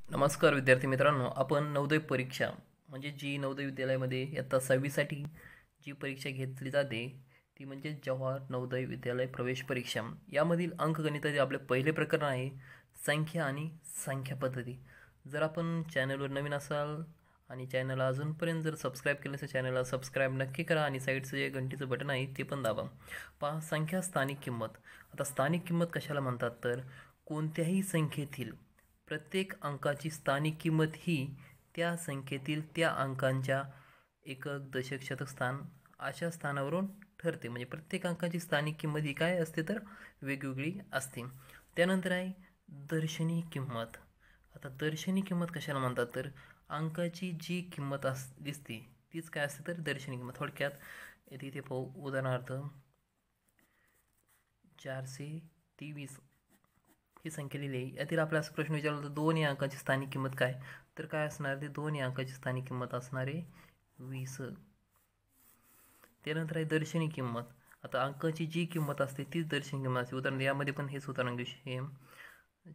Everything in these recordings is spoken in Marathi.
नमस्कार विद्यार्थी मित्रांनो, आपण नवोदय परीक्षा म्हणजे जी नवोदय विद्यालयामध्ये इयत्ता 6वीसाठी जी परीक्षा घेतली जाते ती म्हणजे जवाहर नवोदय विद्यालय प्रवेश परीक्षा. यामधील अंकगणिताचे आपले पहिले प्रकरण आहे संख्या आणि संख्या पद्धती. जर आपण चॅनलवर नवीन असाल आणि चॅनलला अजूनपर्यंत जर सबस्क्राईब केलं असेल चॅनलला सबस्क्राईब नक्की करा आणि साईडचं जे घंटीचं बटन आहे ते पण दाबा. पहा, संख्या स्थानिक किंमत. आता स्थानिक किंमत कशाला म्हणतात तर कोणत्याही संख्येतील प्रत्येक अंकाची स्थानिक किंमत ही त्या संख्येतील त्या अंकांच्या एकक, दशक, शतक स्थान अशा स्थानावरून ठरते. म्हणजे प्रत्येक अंकाची स्थानिक किंमत ही काय असते तर वेगवेगळी असते. त्यानंतर आहे दर्शनी किंमत. आता दर्शनी किंमत कशाला म्हणतात तर अंकाची जी किंमत दिसते तीच काय असते तर दर्शनी किंमत. थोडक्यात इथे पाहू, उदाहरणार्थ 423 ही संख्या लिहिली आहे. यातील आपल्याला असा प्रश्न विचारला तर 2 या अंकाची स्थानिक किंमत काय, तर काय असणार ते 2 या अंकाची स्थानिक किंमत असणार आहे 20. त्यानंतर आहे दर्शनी किंमत. आता अंकाची जी किंमत असते तीच दर्शनी किंमत असते. उदाहरण यामध्ये पण हेच उदाहरण घेऊ सेम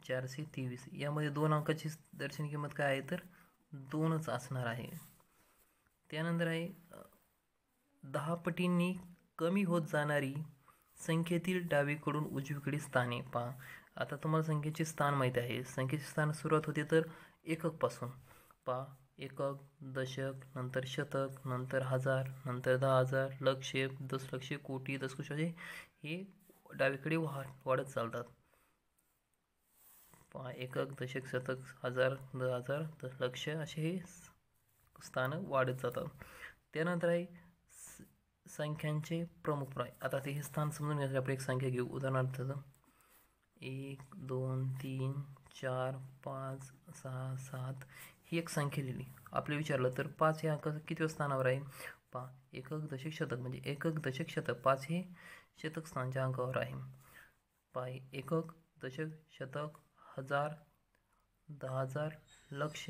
423 यामध्ये 2 अंकाची दर्शनी किंमत काय आहे तर 2च असणार आहे. त्यानंतर आहे 10 पटींनी कमी होत जाणारी संख्येतील डावीकडून उजवीकडे स्थाने. पहा, आता तुम्हाला संख्येचे स्थान माहीत आहे. संख्येचे स्थान सुरुवात होते तर एककपासून. पहा, एकक, दशक, नंतर शतक, नंतर हजार, नंतर 10,000, लक्ष, दशलक्ष, कोटी, दशकोश हे डावीकडे वाढत चालतात. पहा, एकक, दशक, शतक, हजार, 10,000, दशलक्ष असे हे स्थान वाढत जातात. त्यानंतर आहे संख्यांचे प्रमुख प्रकार. आता ते हे स्थान समजून घ्यायसाठी आपण एक संख्या घेऊ. उदाहरणार्थ 1 2 3 4 5 6 7 ही एक संख्या लिहिली. आपले विचारलं तर 5 हे अंक किती स्थानावर आहे. पहा, एकक, दशक, शतक म्हणजे एकक, दशक, शतक 5 हे शतक स्थानच्या अंकावर आहे. पहा, एकक, दशक, शतक, हजार, 10,000, लक्ष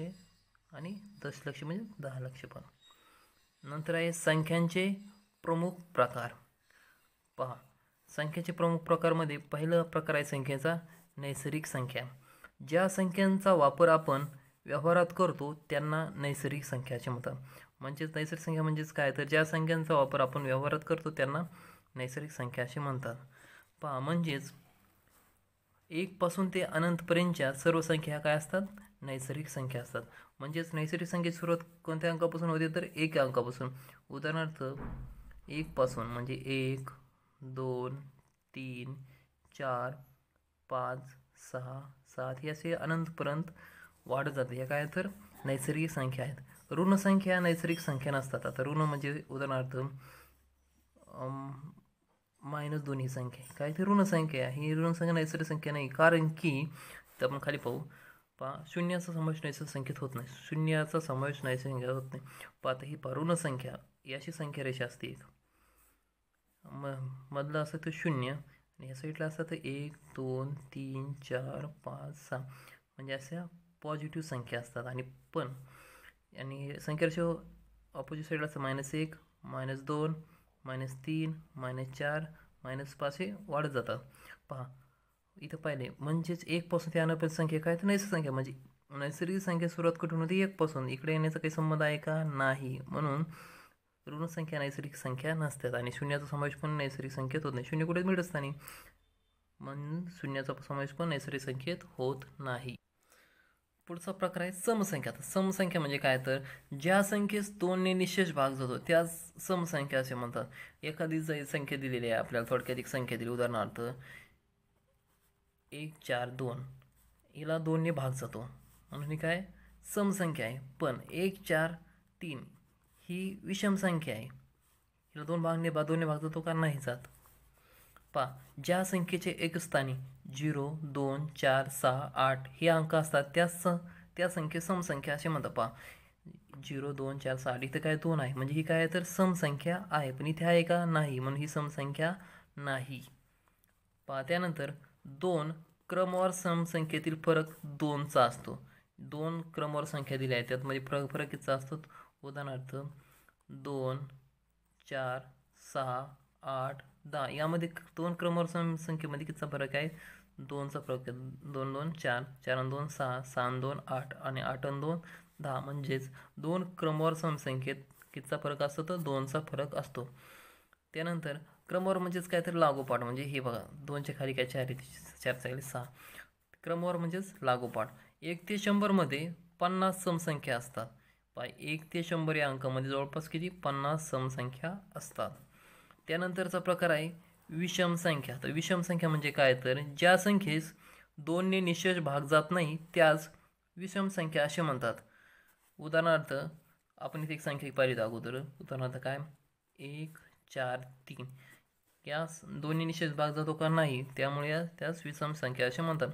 आणि दशलक्ष म्हणजे 10 लक्ष. पण नंतर आहे संख्यांचे प्रमुख प्रकार. पहा, संख्येचे प्रमुख प्रकारमध्ये पहिला प्रकार आहे संख्येचा नैसर्गिक संख्या. ज्या संख्यांचा वापर आपण व्यवहारात करतो त्यांना नैसर्गिक संख्या असे म्हणतात. म्हणजेच नैसर्गिक संख्या म्हणजेच काय तर ज्या संख्यांचा वापर आपण व्यवहारात करतो त्यांना नैसर्गिक संख्या असे म्हणतात. पहा, म्हणजेच 1 पासून ते अनंतपर्यंतच्या सर्व संख्या काय असतात नैसर्गिक संख्या असतात. म्हणजेच नैसर्गिक संख्येची सुरुवात कोणत्या अंकापासून होते तर 1 या अंकापासून. उदाहरणार्थ 1 पासून म्हणजे 1 2 3 4 5 6 7 हे असे अनंतपर्यंत वाढत जाते. या काय तर नैसर्गिक संख्या आहेत. ऋण संख्या नैसर्गिक संख्या नसतात. आता ऋण म्हणजे उदाहरणार्थ -2 ही संख्या काय ते ऋण संख्या. ही ऋण संख्या नैसर्गिक संख्या नाही, कारण की तर आपण खाली पाहू. पहा, शून्याचा समावेश नैसर्गिक संख्येत होत नाही. शून्याचा समावेश नैसर्गिक संख्येत होत नाही. पाहता ही ऋण संख्या याची संख्या रेषा असते एक मधलं असतं तर 0 आणि ह्या साईडला असतं तर 1 2 3 4 5 6 म्हणजे अशा पॉझिटिव्ह संख्या असतात. आणि पण आणि संख्या रेषा ऑपोजिट साईडला असतं -1 -2 -3 -4 -5 हे वाढत जातात. पहा, इथं पाहिले म्हणजेच 1 पासून ते अनंत संख्या काय तर नैसर्गिक संख्या. म्हणजे नैसर्गिक संख्या सुरुवात कुठून होती 1 पासून. इकडे येण्याचा काही संबंध आहे का नाही. म्हणून ऋण संख्या नैसर्गिक संख्या नसतात आणि शून्याचा समावेश पण नैसर्गिक संख्येत होत नाही. शून्य कुठे मिळत असताना म्हणून शून्याचा समावेश पण नैसर्गिक संख्येत होत नाही. पुढचा प्रकार आहे समसंख्या. समसंख्या म्हणजे काय तर ज्या संख्येस 2 ने निशेष भाग जातो त्यास समसंख्या असे म्हणतात. एखादी संख्या दिलेली आहे आपल्याला, थोडक्यात एक संख्या दिली उदाहरणार्थ 1 4 2 हिला 2 ने भाग जातो म्हणून ही काय समसंख्या आहे. पण 1 4 3 ही विषम संख्या आहे. हिला 2 ने भाग जातो का नाही जात. पहा, ज्या संख्येचे एकस्थानी 0 2 4 6 8 हे अंक असतात त्या संख्ये समसंख्या असे म्हणतात. पहा, 0 2 4 6 8 इथं काय 2 आहे म्हणजे ही काय तर समसंख्या आहे. पण इथे आहे का नाही म्हणून ही समसंख्या नाही. पहा, त्यानंतर 2 क्रमवार समसंख्येतील फरक 2चा असतो. 2 क्रमवार संख्या दिल्या आहेत त्यात म्हणजे फरक कितीचा असतो. उदाहरणार्थ 2 4 6 8 10 यामध्ये 2 क्रमवार संख्येमध्ये कितीचा फरक आहे 2चा फरक 2 2 4, 4 2 6, 6 2 8 आणि 8 2 10, म्हणजेच 2 क्रमवार समसंख्येत कितीचा फरक असतो तर 2चा फरक असतो. त्यानंतर क्रमवार म्हणजेच काय तर लागोपाठ, म्हणजे हे बघा 2च्या खाली काय 4 आहे, 4च्या खाली 6. क्रमवार म्हणजेच लागोपाठ. 1 ते 100 मध्ये 50 समसंख्या असतात. 1 ते 100 या अंकामध्ये जवळपास किती 50 समसंख्या असतात. त्यानंतरचा प्रकार आहे विषम संख्या. तर विषम संख्या म्हणजे काय तर ज्या संख्येस 2ने निशेष भाग जात नाही त्यास विषम संख्या असे म्हणतात. उदाहरणार्थ आपण इथे एक संख्या पाहिली अगोदर. उदाहरणार्थ काय 1 4 3, यास 2ने निशेष भाग जातो का नाही, त्यामुळे त्यास विषम संख्या असे म्हणतात.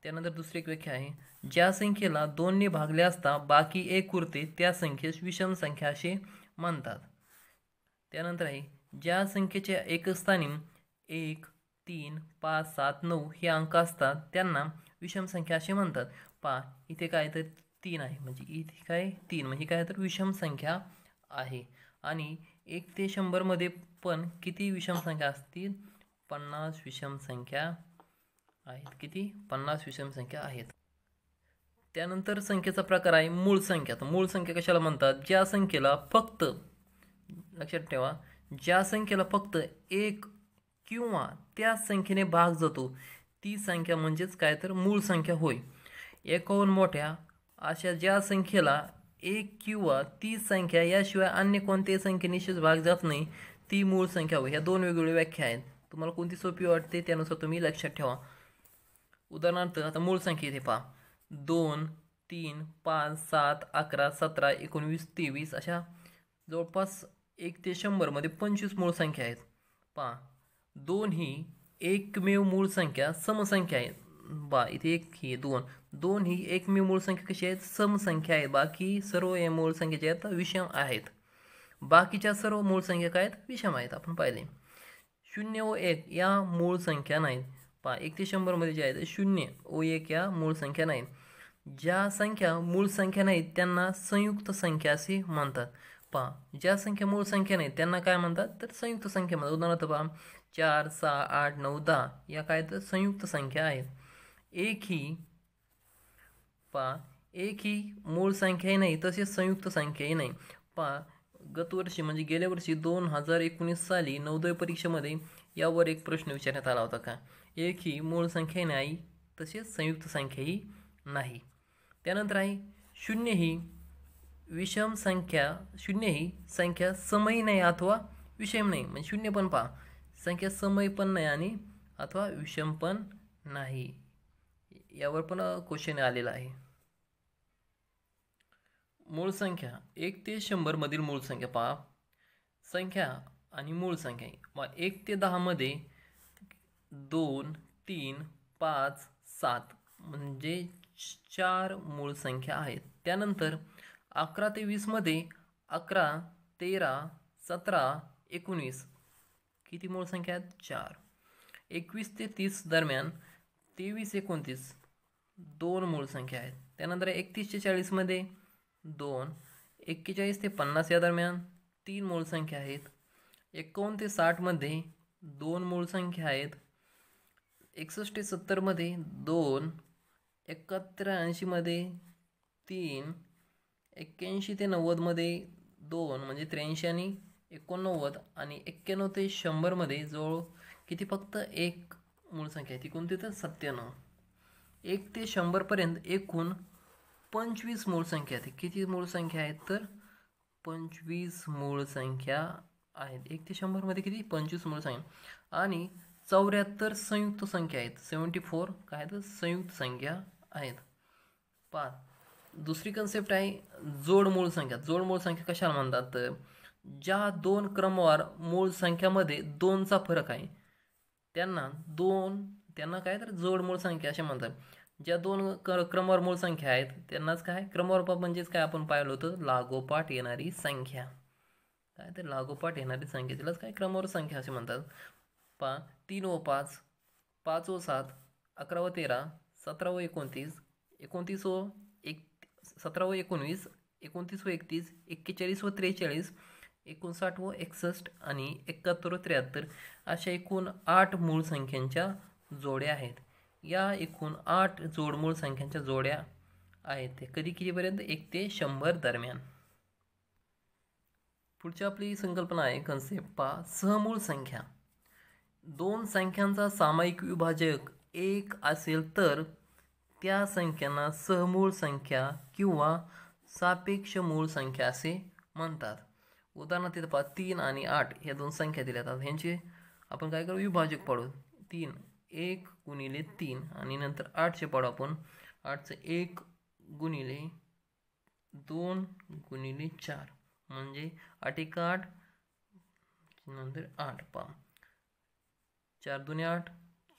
त्यानंतर दुसरी एक व्याख्या आहे ज्या संख्येला 2ने भागले असता बाकी 1 उरते त्या संख्येस विषम संख्या असे म्हणतात. त्यानंतर आहे ज्या संख्येच्या एकस्थानी 1 3 5 7 9 हे अंक असतात त्यांना विषम संख्या असे म्हणतात. इथे काय तर 3 आहे, म्हणजे इथे काय 3 म्हणजे काय तर विषम संख्या आहे. आणि 1 ते 100 मध्ये पण किती विषम संख्या असतील 50 विषम संख्या आहेत. किती 50 विषम संख्या आहेत. त्यानंतर संख्येचा प्रकार आहे मूळ संख्या. तर मूळ संख्या कशाला म्हणतात, ज्या संख्येला फक्त, लक्षात ठेवा, ज्या संख्येला फक्त 1 किंवा त्या संख्येने भाग जातो ती संख्या म्हणजेच काय तर मूळ संख्या होय. एकाहून मोठ्या अशा ज्या संख्येला 1 किंवा ती संख्या याशिवाय अन्य कोणत्याही संख्येनिशेष भाग जात नाही ती मूळ संख्या होय. ह्या दोन वेगवेगळ्या व्याख्या आहेत. तुम्हाला कोणती सोपी वाटते त्यानुसार तुम्ही लक्षात ठेवा. उदाहरणार्थ आता मूळ संख्या इथे 2 3 5 7 11 17 19 23 अशा जवळपास 1 ते 100 मध्ये 25 मूळ संख्या आहेत. 2 ही एकमेव मूळ संख्या समसंख्या आहे. इथे 1 ही 2 ही एकमेव मूळ संख्या कशी आहेत समसंख्या आहे. बाकी सर्व या मूळ संख्या ज्या आहेत विषम आहेत. बाकीच्या सर्व मूळ संख्या काय आहेत विषम आहेत. आपण पाहिले 0 व 1 या मूळ संख्या नाहीत. 1 ते 100 मध्ये जे आहेत 0 व 1 या मूळ संख्या नाहीत. ज्या संख्या मूळ संख्या नाहीत त्यांना संयुक्त संख्या असे म्हणतात. ज्या संख्या मूळ संख्या नाहीत त्यांना काय म्हणतात तर संयुक्त संख्या म्हणतात. उदाहरणार्थ 4 6 8 9 10 या काय तर संयुक्त संख्या आहेत. एक ही मूळ संख्याही नाही तसेच संयुक्त संख्याही नाही. गतवर्षी म्हणजे गेल्या वर्षी 2019 साली नवोदय परीक्षेमध्ये यावर एक प्रश्न विचारण्यात आला होता का. एक ही मूळ संख्याही नाही तसेच संयुक्त संख्याही नाही. त्यानंतर आहे 0 ही विषम संख्या, 0 ही संख्या समही नाही अथवा विषम नाही. म्हणजे 0 पण संख्या समही पण नाही आणि अथवा विषम पण नाही. यावर पण क्वेश्चन आलेला आहे. मूळ संख्या 1 ते 100 मधील मूळ संख्या संख्या आणि मूळ संख्या. 1 ते 10 मध्ये 2 3 5 7 म्हणजे 4 मूळ संख्या आहेत. त्यानंतर 11 ते 20 मध्ये 11 13 17 19 किती मूळ संख्या आहेत 4. 21 ते 30 दरम्यान 23 29 2 मूळ संख्या आहेत. त्यानंतर 31 ते 40 मध्ये 2, 41 ते 50 या दरम्यान 3 मूळ संख्या आहेत. 51 ते 60 मध्ये 2 मूळ संख्या आहेत. 61 ते 70 मध्ये 2, 71 80 मध्ये 3, 81 ते 90 मध्ये 2 म्हणजे 83 आणि 89 आणि 91 ते 100 मध्ये जवळ किती फक्त 1 मूळ संख्या आहे. ती कोणती तर 97. 1 ते 100 पर्यंत एकूण 25 मूळ संख्या आहेत. किती मूळ संख्या आहेत तर 25 मूळ संख्या आहेत. 1 ते 100 मध्ये किती 25 मूळ संख्या आणि 74 संयुक्त संख्या आहेत. 74 काय तर संयुक्त संख्या आहेत. दुसरी कन्सेप्ट आहे जोड मूळ संख्या. जोड मूळ संख्या कशाला म्हणतात तर ज्या दोन क्रमवार मूळ संख्यामध्ये 2चा फरक आहे त्यांना काय तर जोड मूळ संख्या असे म्हणतात. ज्या दोन क्रमवार मूळ संख्या आहेत त्यांनाच काय क्रमवार म्हणजेच काय आपण पाहिलं होतं लागोपाठ येणारी संख्या. काय तर लागोपाठ येणारी संख्या तिलाच काय क्रमवार संख्या असे म्हणतात. 3 व 5, 5 व 7, 11 व 13, 17 व 29, 29 व 17 व 19, 29 व 31, 41 व 43, 59 व 61 आणि 71 व 73 अशा एकूण 8 मूळ संख्यांच्या जोड्या आहेत. या एकूण 8 जोडमूळ संख्यांच्या जोड्या आहेत ते कधी कितीपर्यंत 1 ते 100 दरम्यान. पुढची आपली संकल्पना आहे कन्सेप्ट पहा. सहमूळ संख्या. दोन संख्यांचा सामायिक विभाजक 1 असेल तर त्या संख्यांना सहमूळ संख्या किंवा सापेक्ष मूळ संख्या असे म्हणतात. उदाहरणार्थ इथं पहा 3 आणि 8 ह्या दोन संख्या दिल्या जातात. ह्यांचे आपण काय करू विभाजक पाडू. 3 1 गुणिले 3 आणि नंतर 8चे पाडू आपण. 8चं 1 गुणिले 2 गुणिले 4 म्हणजे 8 1 8 नंतर 8 पहा 4 2 8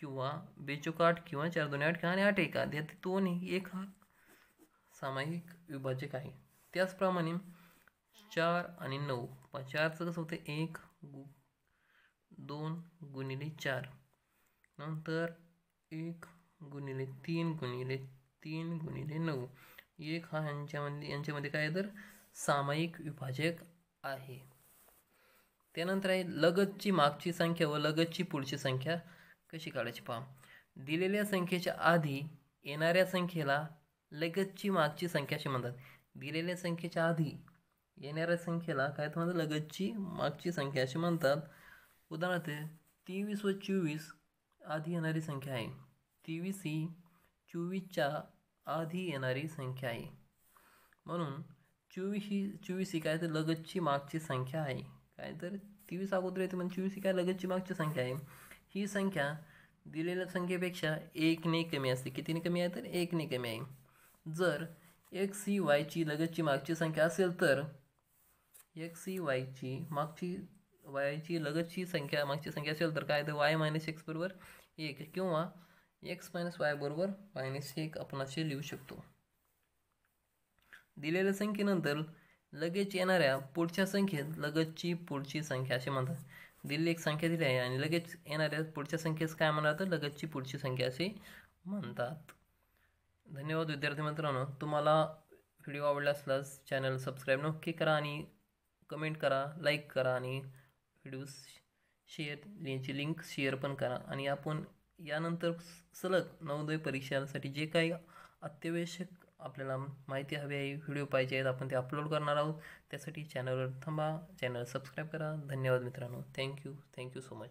किंवा 2 4 8 किंवा 4 2 8 आणि 8 1 यात दोन्ही एक हा सामायिक विभाजक आहे. त्याचप्रमाणे 4 आणि 9 पहा 4चं कसं होतं 1 2 गुणिले 4 नंतर 1 गुणिले 3 गुणिले 3 गुणिले 9 1 हा यांच्यामध्ये काय तर सामायिक विभाजक आहे. त्यानंतर आहे लगतची मागची संख्या व लगतची पुढची संख्या कशी काढायची पहा. दिलेल्या संख्येच्या आधी येणाऱ्या संख्येला लगतची मागची संख्या अशी म्हणतात. दिलेल्या संख्येच्या आधी येणाऱ्या संख्येला काय म्हणतात लगतची मागची संख्या अशी म्हणतात. उदाहरणार्थ 23 व 24 आधी येणारी संख्या आहे. 23 ही 24च्या आधी येणारी संख्या आहे. म्हणून 24 ही काय तर लगतची मागची संख्या आहे. काय तर 23 अगोदर येते म्हणजे 24 ही काय लगतची मागची संख्या आहे. ही संख्या दिलेल्या संख्येपेक्षा 1 ने कमी असते. कितीने कमी आहे तर 1 ने कमी आहे. जर x ही y ची लगतची मागची संख्या असेल तर x ही y ची लगतची संख्या मागची संख्या असेल तर काय तर y - x बरोबर 1 किंवा x - y बरोबर -1 आपण असे लिहू शकतो. दिलेल्या संख्येनंतर लगेच येणाऱ्या पुढच्या संख्येत लगतची पुढची संख्या असे म्हणतात. दिलेली एक संख्या दिली आहे आणि लगेच येणाऱ्या पुढच्या संख्येस काय म्हणतात तर लगतची पुढची संख्या असे म्हणतात. धन्यवाद विद्यार्थी मित्रांनो. तुम्हाला व्हिडिओ आवडला असल्यास चॅनल सबस्क्राईब नक्की करा आणि कमेंट करा, लाईक करा आणि व्हिडिओ शेअर याची लिंक शेअर पण करा. आणि आपण यानंतर सलग नवोदय परीक्षांसाठी जे काही अत्यावश्यक आपल्याला माहिती हवी आहे व्हिडिओ पाहिजे आहेत आपण ते अपलोड करणार आहोत. त्यासाठी चॅनलवर थांबा, चॅनल सबस्क्राईब करा. धन्यवाद मित्रांनो. Thank you so much.